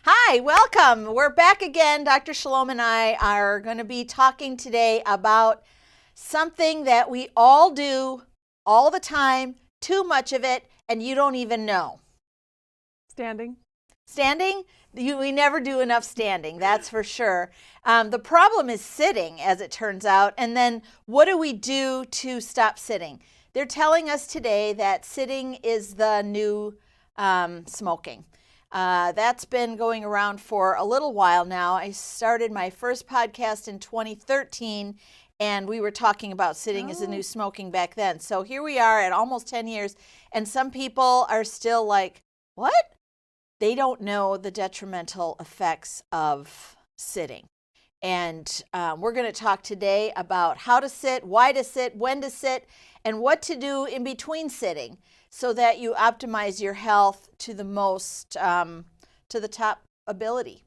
Hi, welcome. We're back again. Dr. Shalom and I are going to be talking today about something that we all do all the time, too much of it, and you don't even know. Standing. Standing? We never do enough standing, that's for sure. The problem is sitting, as it turns out. And then what do we do to stop sitting? They're telling us today that sitting is the new smoking. That's been going around for a little while now. I started my first podcast in 2013, and we were talking about sitting as the new smoking back then. So here we are at almost 10 years, and some people are still like, what? They don't know the detrimental effects of sitting. And we're going to talk today about how to sit, why to sit, when to sit, and what to do in between sitting so that you optimize your health to the most, to the top ability.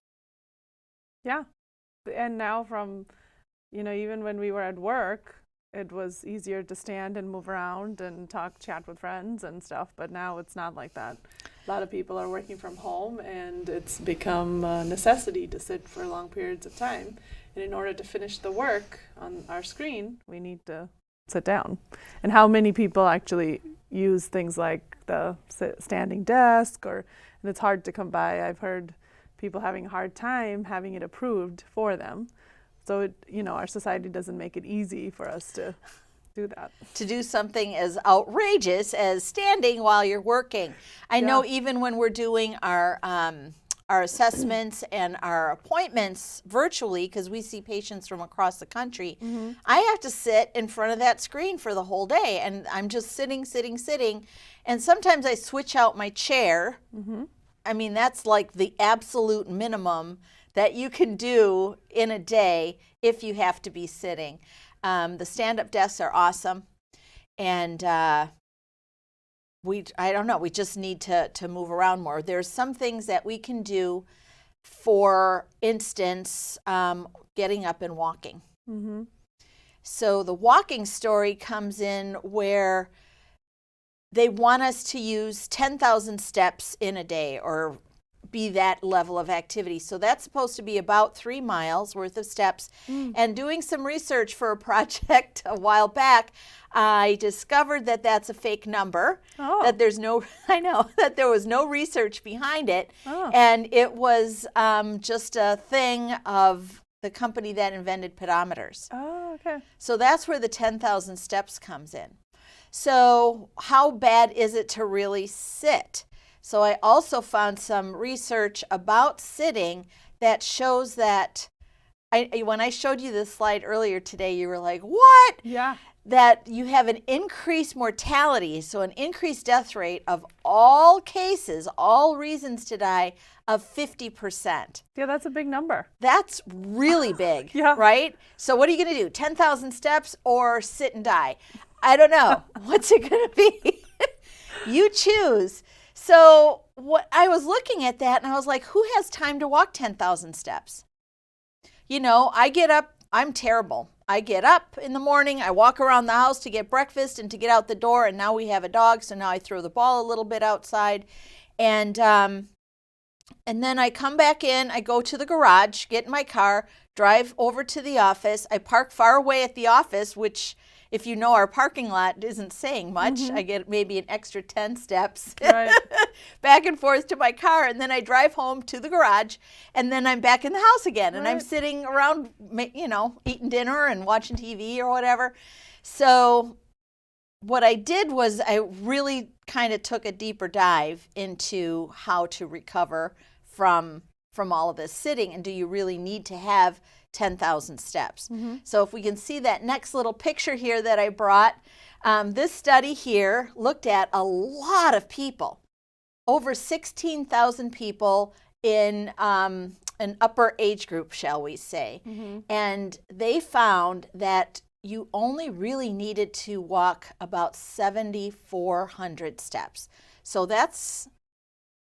Yeah. And now from, even when we were at work, it was easier to stand and move around and talk, chat with friends and stuff. But now it's not like that. A lot of people are working from home, and it's become a necessity to sit for long periods of time. And in order to finish the work on our screen, we need to sit down. And how many people actually use things like the standing desk, and it's hard to come by. I've heard people having a hard time having it approved for them. So, our society doesn't make it easy for us to do that. To do something as outrageous as standing while you're working. I know even when we're doing our assessments and our appointments virtually, because we see patients from across the country, I have to sit in front of that screen for the whole day, and I'm just sitting. And sometimes I switch out my chair. I mean, that's like the absolute minimum that you can do in a day if you have to be sitting. The stand-up desks are awesome, and we just need to move around more. There's some things that we can do, for instance, getting up and walking. So the walking story comes in where they want us to use 10,000 steps in a day or be that level of activity. So that's supposed to be about 3 miles worth of steps. And doing some research for a project a while back, I discovered that that's a fake number, that that there was no research behind it. And it was just a thing of the company that invented pedometers. So that's where the 10,000 steps comes in. So how bad is it to really sit? So I also found some research about sitting that shows that, when I showed you this slide earlier today, you were like, what? Yeah. That you have an increased mortality, so an increased death rate of all cases, all reasons to die, of 50%. Yeah, that's a big number. That's really big, right? So what are you going to do, 10,000 steps or sit and die? I don't know. What's it going to be? You choose. So what I was looking at that, and I was like, who has time to walk 10,000 steps? I get up. I'm terrible. I get up in the morning. I walk around the house to get breakfast and to get out the door. And now we have a dog, so now I throw the ball a little bit outside. And then I come back in. I go to the garage, get in my car, drive over to the office. I park far away at the office, which, if you know, our parking lot isn't saying much. I get maybe an extra 10 steps back and forth to my car, and then I drive home to the garage, and then I'm back in the house again, and I'm sitting around, eating dinner and watching TV or whatever. So what I did was I really kind of took a deeper dive into how to recover from all of this sitting, and do you really need to have 10,000 steps? So if we can see that next little picture here that I brought, this study here looked at a lot of people, over 16,000 people in an upper age group, shall we say. And they found that you only really needed to walk about 7,400 steps. So that's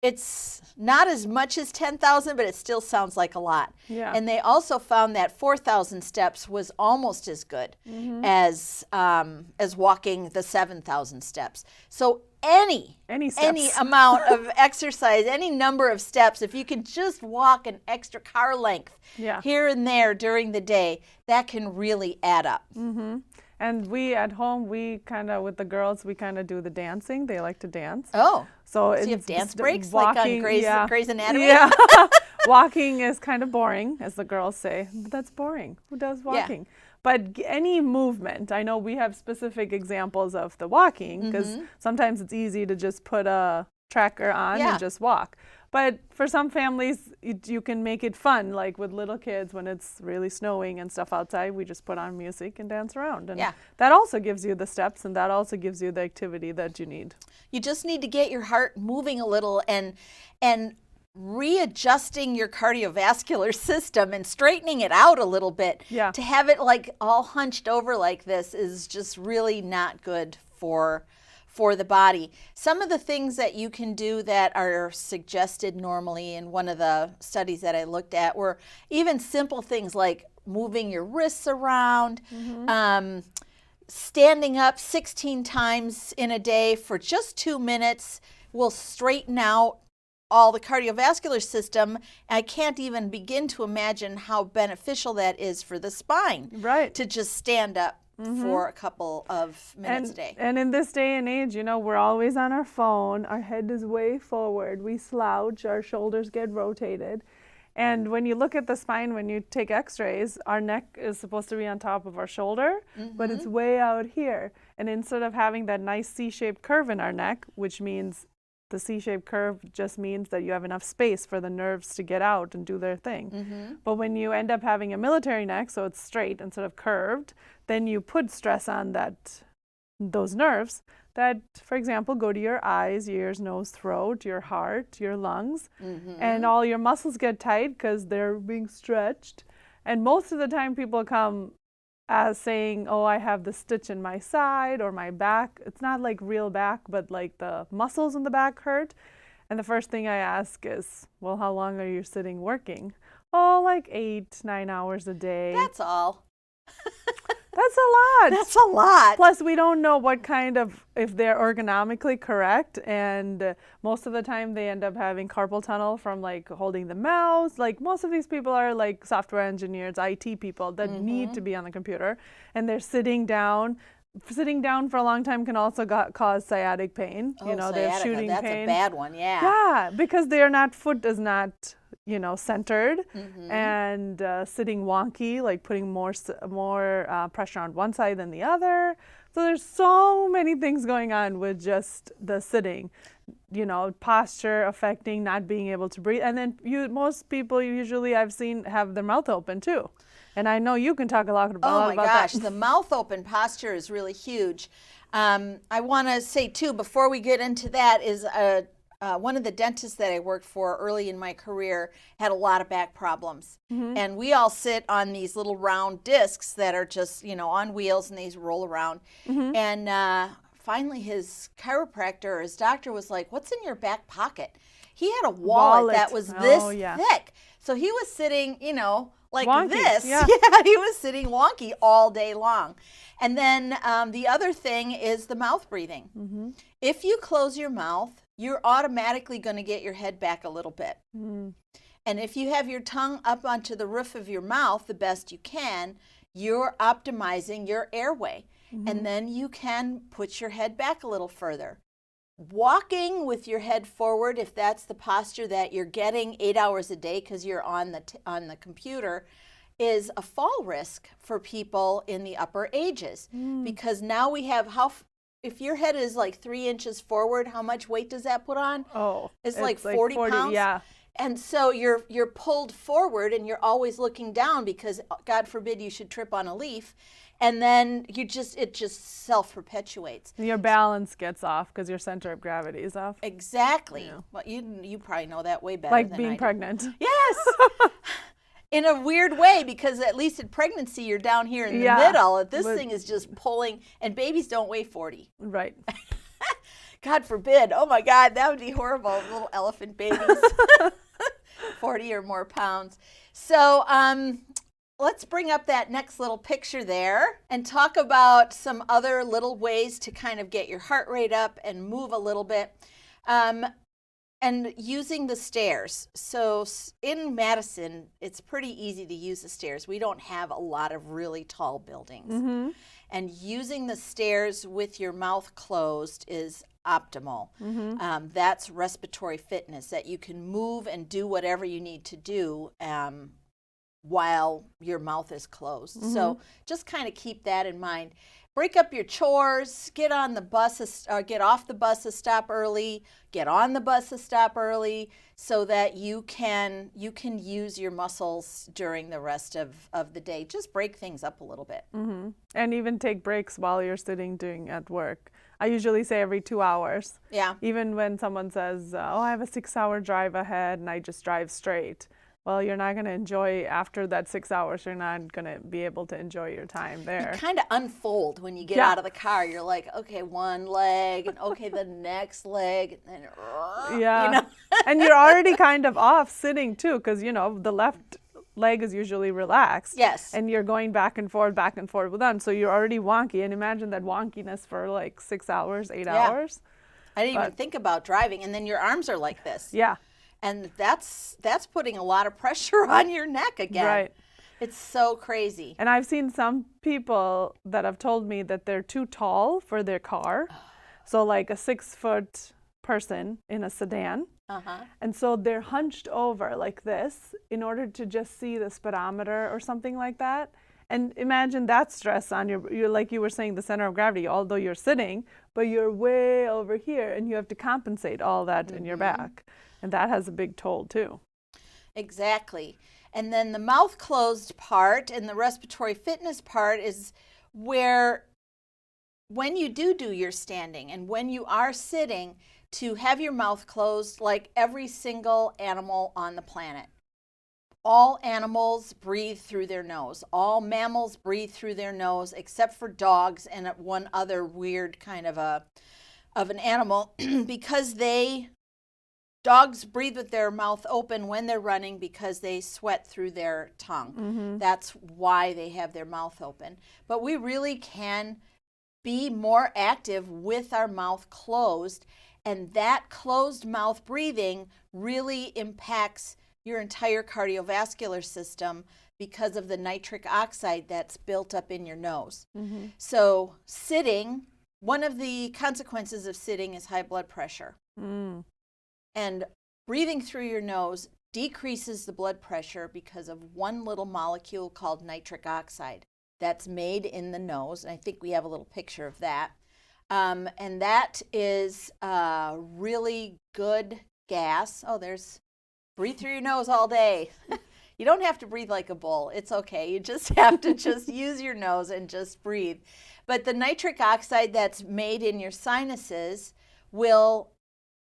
it's not as much as 10,000, but it still sounds like a lot. Yeah. And they also found that 4,000 steps was almost as good as walking the 7,000 steps. So any steps. amount of exercise, any number of steps, if you can just walk an extra car length here and there during the day, that can really add up. And we at home, we kind of, with the girls, we kind of do the dancing. They like to dance. Oh, so you have dance breaks walking, like on Grey's Anatomy? Yeah. Walking is kind of boring, as the girls say. But that's boring. Who does walking? Yeah. But any movement, I know we have specific examples of the walking, because sometimes it's easy to just put a tracker on and just walk. But for some families, you can make it fun, like with little kids when it's really snowing and stuff outside, we just put on music and dance around. And that also gives you the steps, and that also gives you the activity that you need. You just need to get your heart moving a little and readjusting your cardiovascular system and straightening it out a little bit. Yeah. To have it like all hunched over like this is just really not good for the body. Some of the things that you can do that are suggested normally in one of the studies that I looked at were even simple things like moving your wrists around, standing up 16 times in a day for just 2 minutes will straighten out all the cardiovascular system. I can't even begin to imagine how beneficial that is for the spine. Right. To just stand up for a couple of minutes a day. And in this day and age, we're always on our phone. Our head is way forward. We slouch. Our shoulders get rotated. And when you look at the spine, when you take x-rays, our neck is supposed to be on top of our shoulder, but it's way out here. And instead of having that nice C-shaped curve in our neck, which means the C-shaped curve just means that you have enough space for the nerves to get out and do their thing. But when you end up having a military neck, so it's straight instead of curved, then you put stress on those nerves that, for example, go to your eyes, ears, nose, throat, your heart, your lungs, and all your muscles get tight because they're being stretched. And most of the time people come as saying, oh, I have the stitch in my side or my back. It's not like real back, but like the muscles in the back hurt. And the first thing I ask is, well, how long are you sitting working? Oh, like 8-9 hours a day. That's all. That's a lot. That's a lot. Plus, we don't know what kind of, if they're ergonomically correct. And most of the time they end up having carpal tunnel from like holding the mouse. Like most of these people are like software engineers, IT people that need to be on the computer. And they're sitting down. Sitting down for a long time can also cause sciatic pain. Oh, they're shooting that's pain. That's a bad one, yeah. Yeah, because foot is not, centered, and sitting wonky, like putting more pressure on one side than the other. So there's so many things going on with just the sitting, posture affecting not being able to breathe. And then most people usually I've seen have their mouth open too. And I know you can talk a lot about that. Oh my gosh, the mouth open posture is really huge. I want to say too, before we get into that, is one of the dentists that I worked for early in my career had a lot of back problems. And we all sit on these little round discs that are just, on wheels, and these roll around. And finally his chiropractor or his doctor was like, what's in your back pocket? He had a wallet that was this thick. So he was sitting, like wonky, this. Yeah. He was sitting wonky all day long. And then the other thing is the mouth breathing. If you close your mouth, you're automatically going to get your head back a little bit. And if you have your tongue up onto the roof of your mouth the best you can, you're optimizing your airway. And then you can put your head back a little further. Walking with your head forward, if that's the posture that you're getting 8 hours a day because you're on the computer, is a fall risk for people in the upper ages. Because now we have if your head is like 3 inches forward, how much weight does that put on? Oh, it's like 40 pounds. Yeah. And so you're pulled forward and you're always looking down because God forbid you should trip on a leaf. And then it just self-perpetuates. Your balance gets off because your center of gravity is off. Exactly. Yeah. Well, you probably know that way better like than being I do. Pregnant. Yes. In a weird way, because at least in pregnancy you're down here in the middle. This thing is just pulling, and babies don't weigh 40. Right. God forbid. Oh my God, that would be horrible. Little elephant babies, 40 or more pounds. So let's bring up that next little picture there and talk about some other little ways to kind of get your heart rate up and move a little bit. And using the stairs. So in Madison, it's pretty easy to use the stairs. We don't have a lot of really tall buildings. Mm-hmm. And using the stairs with your mouth closed is optimal. Mm-hmm. That's respiratory fitness, that you can move and do whatever you need to do while your mouth is closed. Mm-hmm. So just kind of keep that in mind. Break up your chores, get on the bus, get off the bus, stop early, get on the bus, stop early, so that you can use your muscles during the rest of the day. Just break things up a little bit. Mm-hmm. And even take breaks while you're sitting doing at work. I usually say every 2 hours. Yeah. Even when someone says, oh, I have a 6-hour drive ahead and I just drive straight. Well, you're not going to enjoy, after that 6 hours, you're not going to be able to enjoy your time there. You kind of unfold when you get out of the car. You're like, okay, one leg, and okay, the next leg, and then, yeah. You know? And you're already kind of off sitting too, because, you know, the left leg is usually relaxed. Yes. And you're going back and forth with them. So you're already wonky. And imagine that wonkiness for like 6 hours, 8 hours. I didn't even think about driving. And then your arms are like this. Yeah. And that's putting a lot of pressure on your neck again. Right. It's so crazy. And I've seen some people that have told me that they're too tall for their car. So like a 6-foot person in a sedan. Uh-huh. And so they're hunched over like this in order to just see the speedometer or something like that. And imagine that stress on you're like you were saying, the center of gravity, although you're sitting, but you're way over here and you have to compensate all that in your back. And that has a big toll too. Exactly. And then the mouth closed part and the respiratory fitness part is where when you do your standing and when you are sitting, to have your mouth closed like every single animal on the planet. All animals breathe through their nose. All mammals breathe through their nose except for dogs and one other weird kind of an animal because dogs breathe with their mouth open when they're running because they sweat through their tongue. Mm-hmm. That's why they have their mouth open. But we really can be more active with our mouth closed, and that closed mouth breathing really impacts your entire cardiovascular system because of the nitric oxide that's built up in your nose. Mm-hmm. So sitting, one of the consequences of sitting is high blood pressure. Mm. And breathing through your nose decreases the blood pressure because of one little molecule called nitric oxide that's made in the nose. And I think we have a little picture of that. And that is a really good gas. Oh, breathe through your nose all day. You don't have to breathe like a bull. It's okay. You just have to just use your nose and just breathe. But the nitric oxide that's made in your sinuses will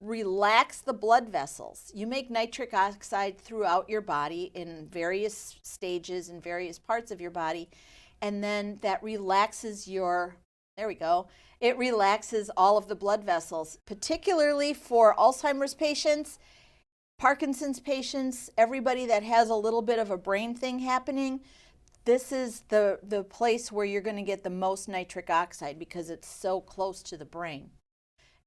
relax the blood vessels. You make nitric oxide throughout your body in various stages in various parts of your body, and then that relaxes it relaxes all of the blood vessels, particularly for Alzheimer's patients, Parkinson's patients, everybody that has a little bit of a brain thing happening. This is the place where you're going to get the most nitric oxide because it's so close to the brain.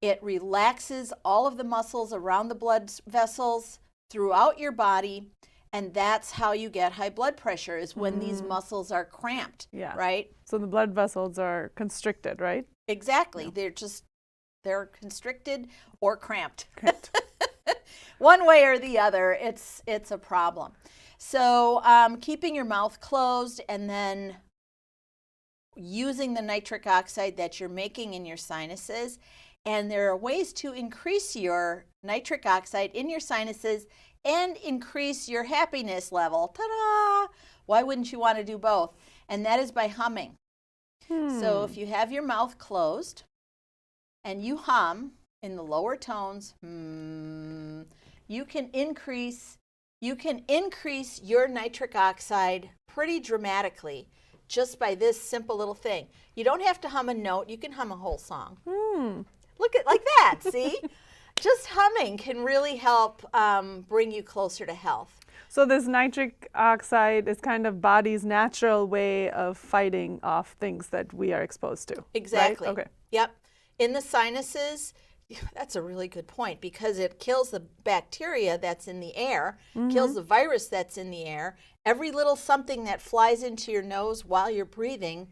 It relaxes all of the muscles around the blood vessels throughout your body, and that's how you get high blood pressure, is when these muscles are cramped, right? So the blood vessels are constricted, right? Exactly. Yeah. They're constricted or cramped. One way or the other, it's a problem. So keeping your mouth closed and then using the nitric oxide that you're making in your sinuses. And there are ways to increase your nitric oxide in your sinuses and increase your happiness level. Ta-da! Why wouldn't you want to do both? And that is by humming. So if you have your mouth closed and you hum in the lower tones, you can increase your nitric oxide pretty dramatically just by this simple little thing. You don't have to hum a note. You can hum a whole song. Look at like that, see? Just humming can really help bring you closer to health. So this nitric oxide is kind of body's natural way of fighting off things that we are exposed to. Exactly. Right? Okay. Yep. In the sinuses, that's a really good point because it kills the bacteria that's in the air, kills the virus that's in the air. Every little something that flies into your nose while you're breathing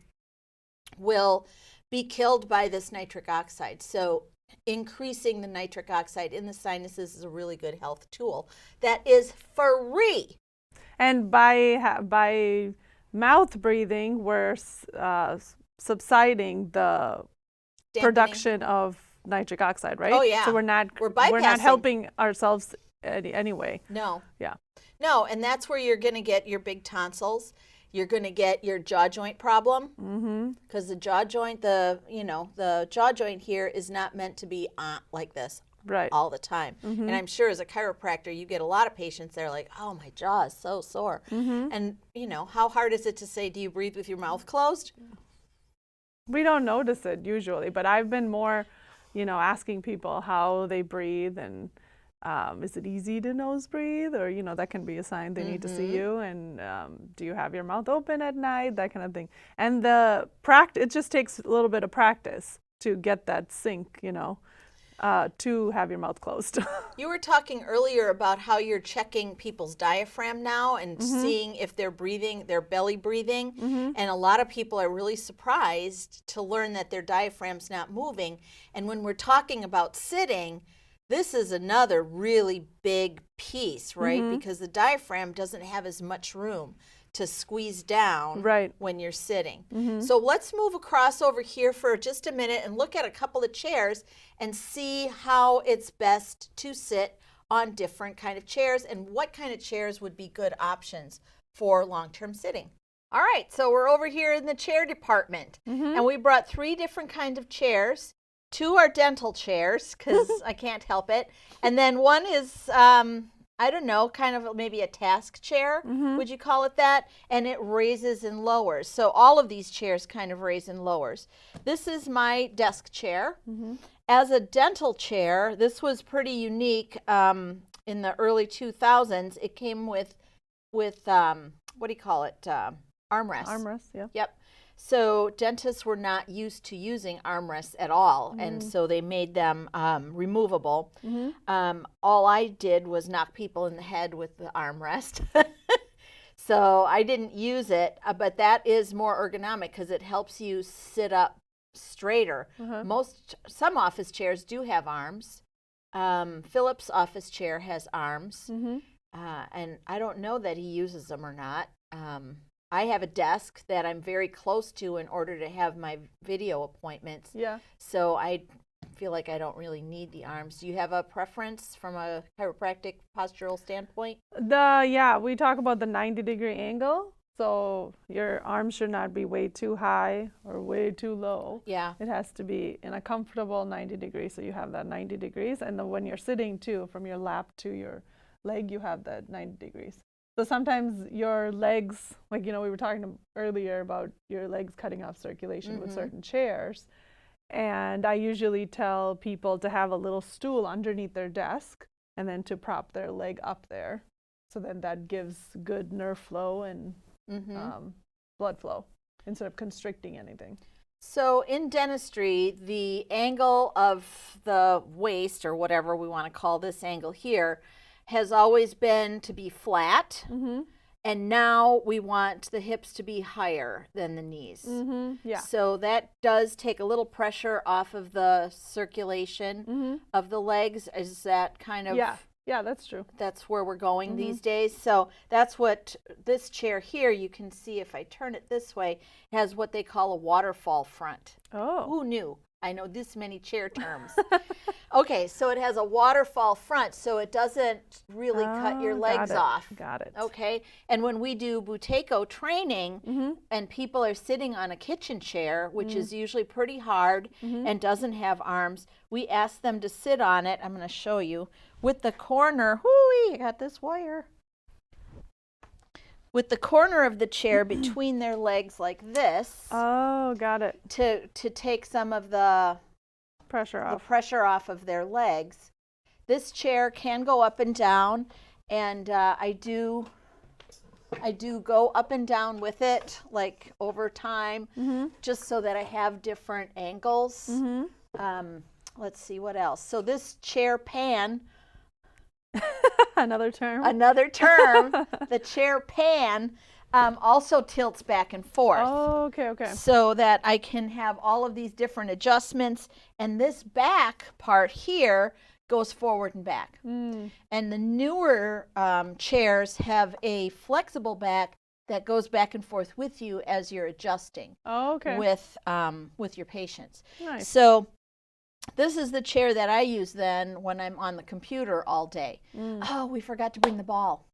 will be killed by this nitric oxide. So increasing the nitric oxide in the sinuses is a really good health tool that is free. And by mouth breathing, we're subsiding the production of nitric oxide, right? Oh, yeah. So we're not bypassing. helping ourselves anyway. No. Yeah. No, and that's where you're going to get your big tonsils. You're going to get your jaw joint problem because the jaw joint, the jaw joint here is not meant to be like this all the time. And I'm sure as a chiropractor, you get a lot of patients that are like, oh, my jaw is so sore. And, how hard is it to say, do you breathe with your mouth closed? We don't notice it usually, but I've been more, asking people how they breathe and is it easy to nose breathe, or that can be a sign they need to see you, and do you have your mouth open at night, that kind of thing. And it just takes a little bit of practice to get that sync, to have your mouth closed. You were talking earlier about how you're checking people's diaphragm now and seeing if they're breathing, their belly breathing. And a lot of people are really surprised to learn that their diaphragm's not moving. And when we're talking about sitting, this is another really big piece, right? Because the diaphragm doesn't have as much room to squeeze down when you're sitting. So let's move across over here for just a minute and look at a couple of chairs and see how it's best to sit on different kind of chairs and what kind of chairs would be good options for long-term sitting. All right, so we're over here in the chair department, and we brought 3 different kinds of chairs. 2 are dental chairs because I can't help it. And then one is, I don't know, kind of maybe a task chair, would you call it that? And it raises and lowers. So all of these chairs kind of raise and lowers. This is my desk chair. As a dental chair, this was pretty unique in the early 2000s. It came with what do you call it? Armrests. Armrests, yeah. Yep. So dentists were not used to using armrests at all, and so they made them removable. All I did was knock people in the head with the armrest. So I didn't use it, but that is more ergonomic because it helps you sit up straighter. Some office chairs do have arms. Philip's office chair has arms, and I don't know that he uses them or not. I have a desk that I'm very close to in order to have my video appointments. Yeah. So I feel like I don't really need the arms. Do you have a preference from a chiropractic postural standpoint? We talk about the 90-degree angle. So your arms should not be way too high or way too low. Yeah. It has to be in a comfortable 90 degrees. So you have that 90 degrees. And then when you're sitting too, from your lap to your leg, you have that 90 degrees. So sometimes your legs, like, we were talking earlier about your legs cutting off circulation with certain chairs. And I usually tell people to have a little stool underneath their desk and then to prop their leg up there. So then that gives good nerve flow and blood flow instead of constricting anything. So in dentistry, the angle of the waist, or whatever we want to call this angle here, has always been to be flat, and now we want the hips to be higher than the knees. Yeah. So that does take a little pressure off of the circulation of the legs. Is that kind of... Yeah, that's true. That's where we're going these days. So that's what this chair here, you can see if I turn it this way, has what they call a waterfall front. Oh. Who knew? I know this many chair terms. Okay, so it has a waterfall front, so it doesn't really cut your legs off. Got it. Okay, and when we do Buteyko training and people are sitting on a kitchen chair, which is usually pretty hard and doesn't have arms, we ask them to sit on it. I'm going to show you with the corner. Whoo, I got this wire. With the corner of the chair between their legs like this. Oh, got it. To take some of the pressure the off. pressure off of their legs. This chair can go up and down, and I do go up and down with it, like over time, just so that I have different angles. Let's see what else. So this chair pan, Another term. the chair pan also tilts back and forth. Oh, okay. So that I can have all of these different adjustments, and this back part here goes forward and back. And the newer chairs have a flexible back that goes back and forth with you as you're adjusting with your patients. Nice. So this is the chair that I use then when I'm on the computer all day. Oh, we forgot to bring the ball.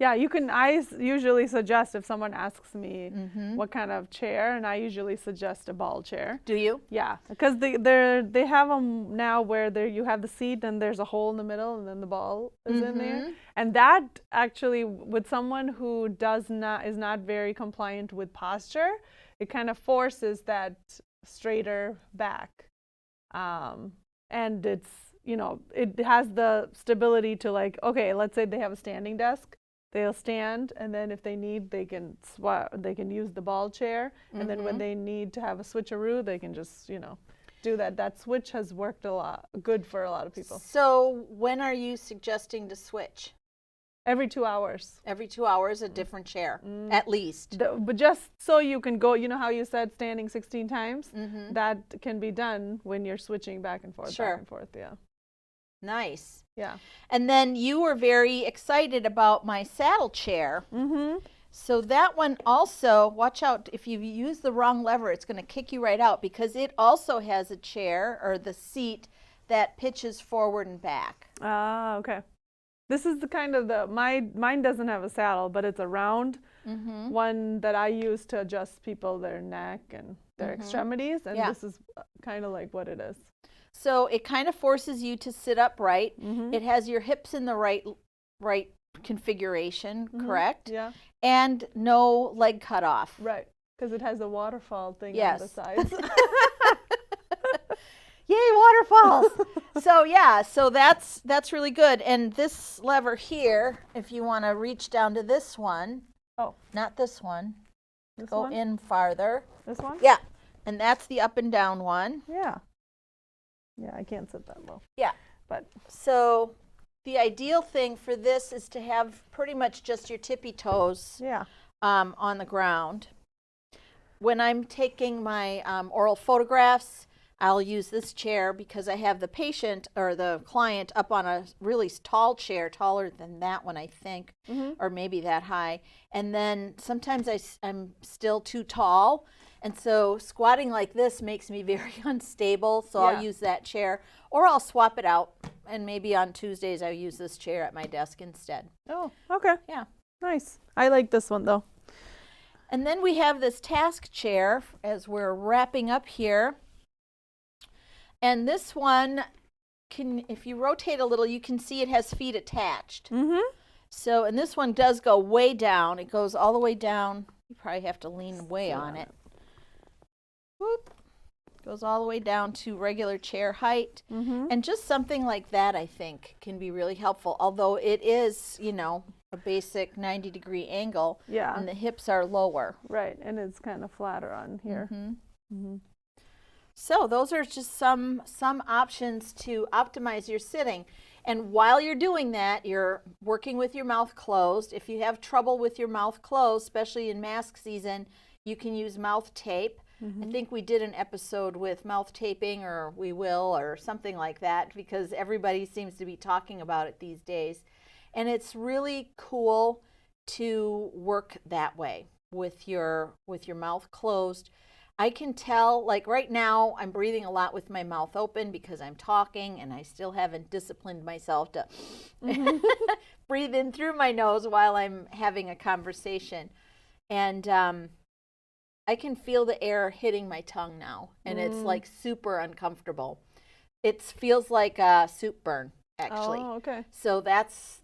Yeah, you can. I usually suggest if someone asks me what kind of chair, and I usually suggest a ball chair. Do you? Yeah, because they have them now where you have the seat and there's a hole in the middle and then the ball is in there. And that actually, with someone who is not very compliant with posture, it kind of forces that straighter back. And it's, it has the stability to, like, okay, let's say they have a standing desk. They'll stand, and then if they need, they can use the ball chair, and then when they need to have a switcheroo, they can just, do that. That switch has worked good for a lot of people. So when are you suggesting to switch? Every 2 hours. Every 2 hours, a different chair, at least. But just so you can go, how you said standing 16 times? That can be done when you're switching back and forth, back and forth, yeah. Nice. Yeah. And then you were very excited about my saddle chair. So that one also, watch out, if you use the wrong lever, it's going to kick you right out, because it also has a chair or the seat that pitches forward and back. Ah, okay. This is the kind of mine doesn't have a saddle, but it's a round one that I use to adjust their neck and their extremities. And this is kind of like what it is. So it kind of forces you to sit upright. It has your hips in the right configuration, correct? Yeah. And no leg cut off. Right, because it has a waterfall thing on the sides. Yay, waterfalls! So that's really good. And this lever here, if you want to reach down to this one, not this one, go in farther. This one? Yeah, and that's the up and down one. Yeah. Yeah, I can't sit that low. Yeah. But so the ideal thing for this is to have pretty much just your tippy toes on the ground. When I'm taking my oral photographs, I'll use this chair because I have the patient or the client up on a really tall chair, taller than that one, I think, or maybe that high. And then sometimes I'm still too tall. And so squatting like this makes me very unstable, so I'll use that chair, or I'll swap it out, and maybe on Tuesdays I'll use this chair at my desk instead. Oh, okay. Yeah. Nice. I like this one, though. And then we have this task chair as we're wrapping up here. And this one, if you rotate a little, you can see it has feet attached. So, and this one does go way down. It goes all the way down. You probably have to lean way on it. Whoop. Goes all the way down to regular chair height. And just something like that, I think, can be really helpful. Although it is, a basic 90-degree angle. Yeah. And the hips are lower. Right. And it's kind of flatter on here. So those are just some options to optimize your sitting. And while you're doing that, you're working with your mouth closed. If you have trouble with your mouth closed, especially in mask season, you can use mouth tape. I think we did an episode with mouth taping, or we will, or something like that, because everybody seems to be talking about it these days. And it's really cool to work that way with your mouth closed. I can tell, like right now, I'm breathing a lot with my mouth open because I'm talking, and I still haven't disciplined myself to breathe in through my nose while I'm having a conversation. And I can feel the air hitting my tongue now, and it's like super uncomfortable. It feels like a soup burn, actually. Oh, okay. So that's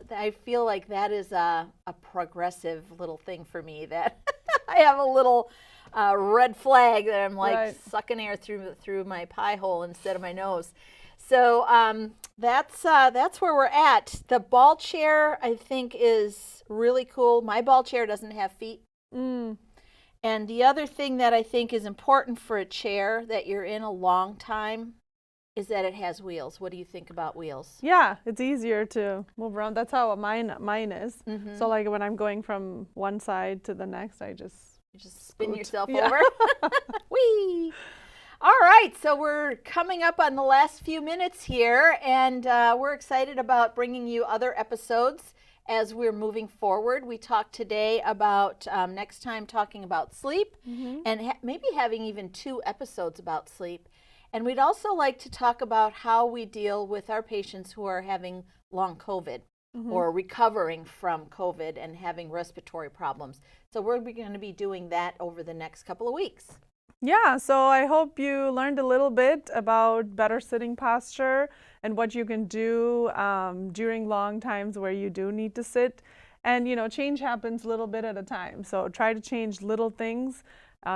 I feel like that is a progressive little thing for me, that I have a little red flag that I'm like Right. sucking air through my pie hole instead of my nose. So that's where we're at. The ball chair, I think, is really cool. My ball chair doesn't have feet. Mm. And the other thing that I think is important for a chair that you're in a long time is that it has wheels. What do you think about wheels? Yeah, it's easier to move around. That's how mine is. Mm-hmm. So like when I'm going from one side to the next, I just You just spin scoot. yourself Yeah. over. Whee! All right, so we're coming up on the last few minutes here, and we're excited about bringing you other episodes as we're moving forward. We talked today about next time talking about sleep, and maybe having even 2 episodes about sleep. And we'd also like to talk about how we deal with our patients who are having long COVID or recovering from COVID and having respiratory problems. So we're going to be doing that over the next couple of weeks. Yeah, so I hope you learned a little bit about better sitting posture and what you can do during long times where you do need to sit. And, change happens a little bit at a time. So try to change little things.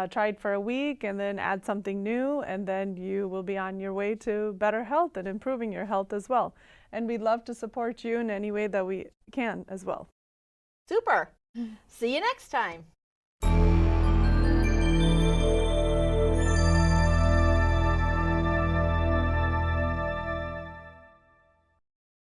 Try it for a week and then add something new, and then you will be on your way to better health and improving your health as well. And we'd love to support you in any way that we can as well. Super. See you next time.